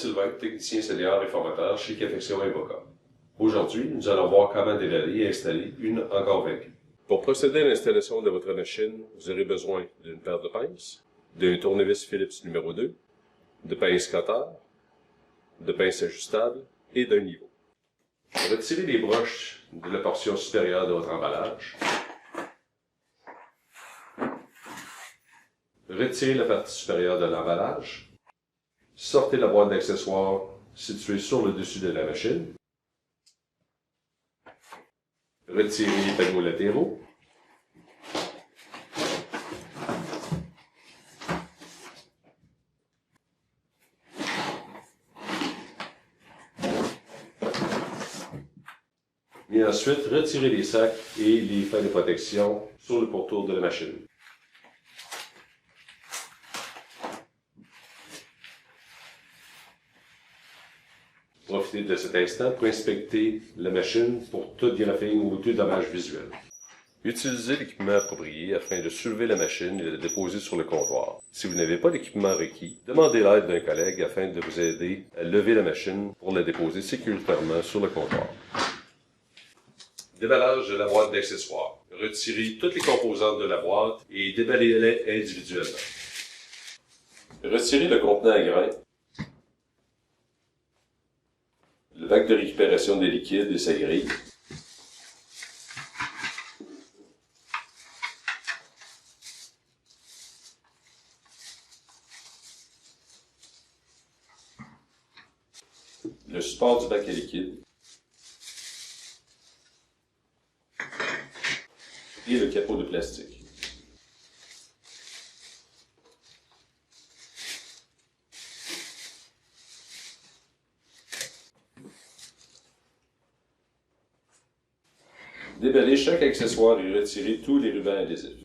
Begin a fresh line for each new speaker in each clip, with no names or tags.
Sylvain, technicien senior et formateur chez Cafection Invoca. Aujourd'hui, nous allons voir comment déballer et installer une encore vaincue. Pour procéder à l'installation de votre machine, vous aurez besoin d'une paire de pinces, d'un tournevis Phillips numéro 2, de pinces cutter, de pinces ajustables et d'un niveau. Retirez les broches de la portion supérieure de votre emballage. Retirez la partie supérieure de l'emballage. Sortez la boîte d'accessoires située sur le dessus de la machine. Retirez les panneaux latéraux. Et ensuite, retirez les sacs et les fins de protection sur le pourtour de la machine. Profitez de cet instant pour inspecter la machine pour toute graphing ou tout dommage visuel. Utilisez l'équipement approprié afin de soulever la machine et de la déposer sur le comptoir. Si vous n'avez pas d'équipement requis, demandez l'aide d'un collègue afin de vous aider à lever la machine pour la déposer sécuritairement sur le comptoir. Déballage de la boîte d'accessoires. Retirez toutes les composantes de la boîte et déballez-les individuellement. Retirez le contenant à grains, le bac de récupération des liquides et sa grille. Le support du bac à liquide. Et le capot de plastique. Déballez chaque accessoire et retirez tous les rubans adhésifs.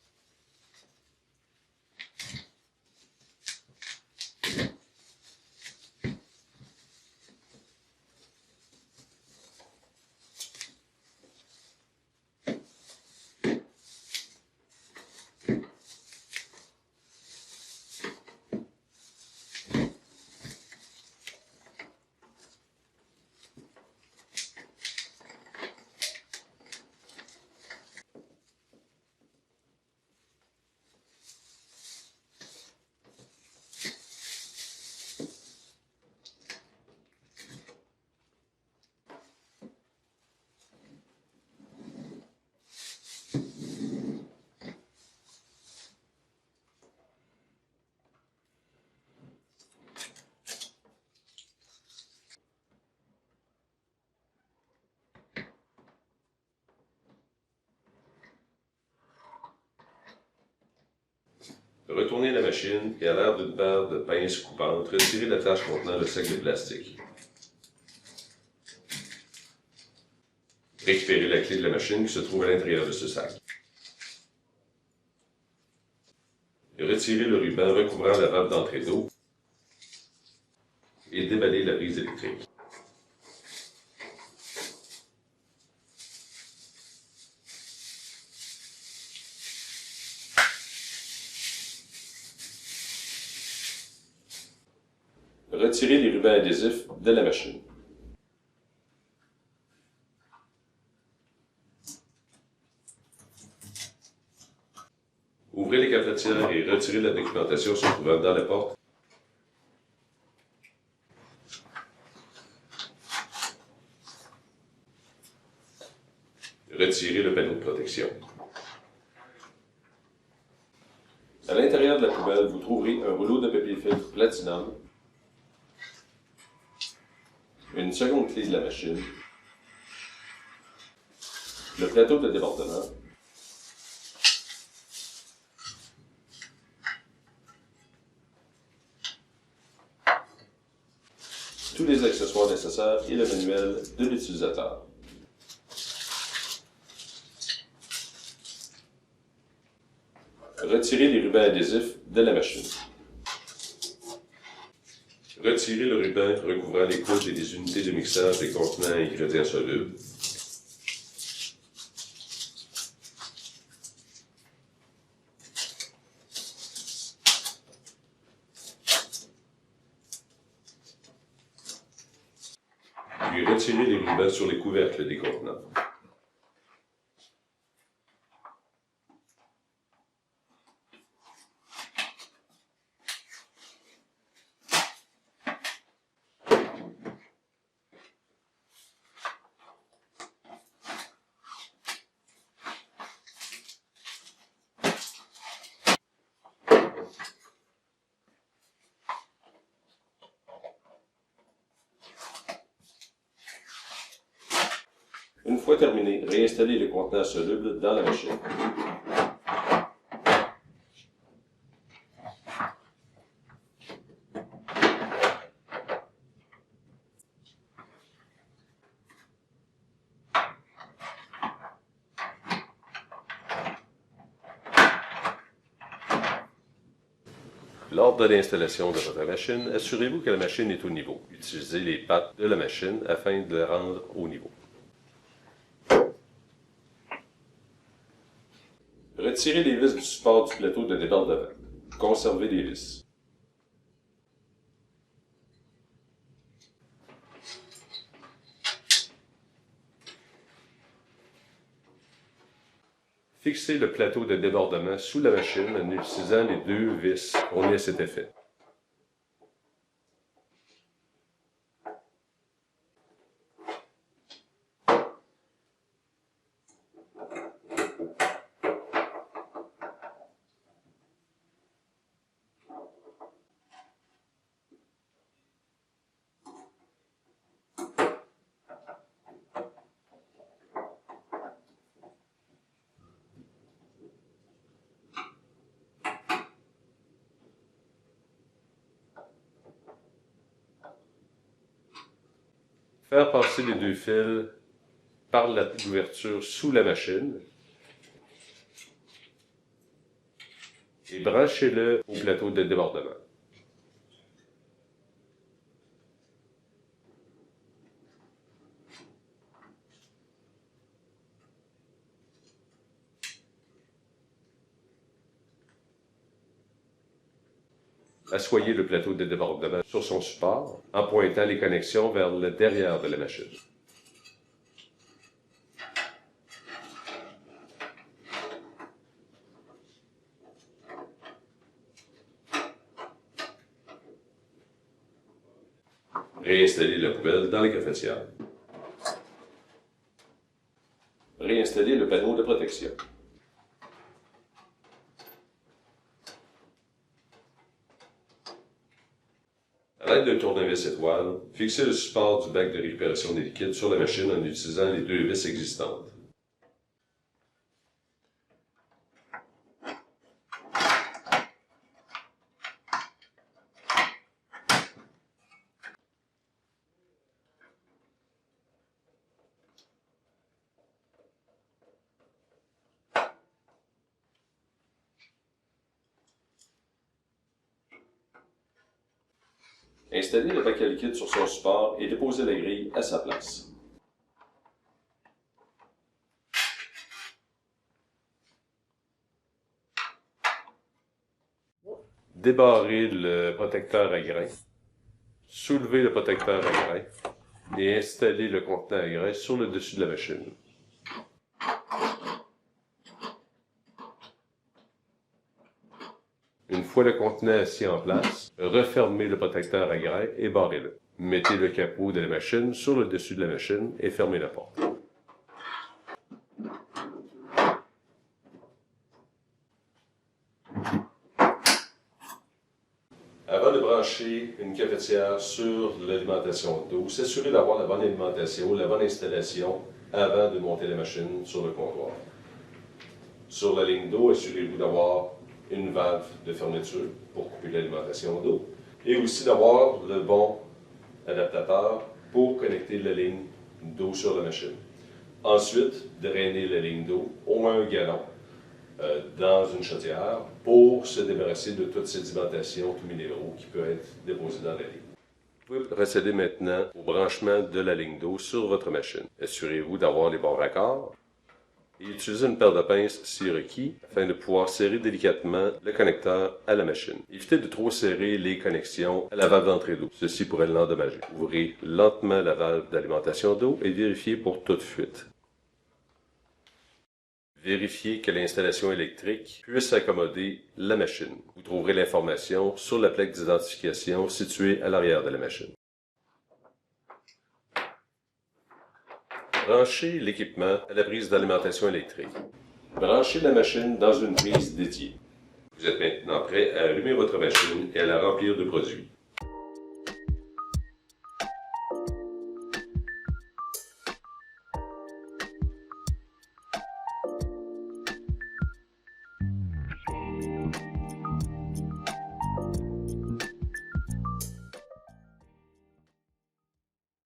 Retournez la machine et à l'aide d'une paire de pinces coupantes, retirez la tâche contenant le sac de plastique. Récupérez la clé de la machine qui se trouve à l'intérieur de ce sac. Retirez le ruban recouvrant la valve d'entrée d'eau et déballez la prise électrique. Retirez les rubans adhésifs de la machine. Ouvrez les cafetières et retirez la documentation se trouvant dans la porte. Retirez le panneau de protection. À l'intérieur de la poubelle, vous trouverez un rouleau de papier filtre Platinum, une seconde clé de la machine, le plateau de débordement, tous les accessoires nécessaires et le manuel de l'utilisateur. Retirez les rubans adhésifs de la machine. Retirez le ruban recouvrant les couches et les unités de mixage des contenants à ingrédients solubles. retirer les rubans sur les couvercles des contenants. Une fois terminé, réinstallez le contenant soluble dans la machine. Lors de l'installation de votre machine, assurez-vous que la machine est au niveau. Utilisez les pattes de la machine afin de la rendre au niveau. Retirez les vis du support du plateau de débordement. Conservez les vis. Fixez le plateau de débordement sous la machine en utilisant les deux vis fournies à cet effet. Faire passer les deux fils par l'ouverture sous la machine et branchez-le au plateau de débordement. Assoyez le plateau de débordement sur son support en pointant les connexions vers le derrière de la machine. Réinstallez la poubelle dans la cafetière. Réinstallez le panneau de protection. À l'aide d'un tournevis étoile, fixez le support du bac de récupération des liquides sur la machine en utilisant les deux vis existantes. Installez le bac à liquide sur son support et déposez la grille à sa place. Débarrez le protecteur à grains, soulevez le protecteur à grains et installez le contenant à grains sur le dessus de la machine. Une fois le contenant assis en place, refermez le protecteur à grains et barrez-le. Mettez le capot de la machine sur le dessus de la machine et fermez la porte. Avant de brancher une cafetière sur l'alimentation d'eau, s'assurer d'avoir la bonne alimentation, la bonne installation avant de monter la machine sur le comptoir. Sur la ligne d'eau, assurez-vous d'avoir une valve de fermeture pour couper l'alimentation d'eau et aussi d'avoir le bon adaptateur pour connecter la ligne d'eau sur la machine. Ensuite, drainer la ligne d'eau, au moins 1 gallon, dans une chaudière pour se débarrasser de toute sédimentation, tout minéraux qui peut être déposé dans la ligne. Vous pouvez procéder maintenant au branchement de la ligne d'eau sur votre machine. Assurez-vous d'avoir les bons raccords. et utilisez une paire de pinces si requis afin de pouvoir serrer délicatement le connecteur à la machine. Évitez de trop serrer les connexions à la valve d'entrée d'eau, ceci pourrait l'endommager. Ouvrez lentement la valve d'alimentation d'eau et vérifiez pour toute fuite. Vérifiez que l'installation électrique puisse accommoder la machine. Vous trouverez l'information sur la plaque d'identification située à l'arrière de la machine. Branchez l'équipement à la prise d'alimentation électrique. Branchez la machine dans une prise dédiée. Vous êtes maintenant prêt à allumer votre machine et à la remplir de produits.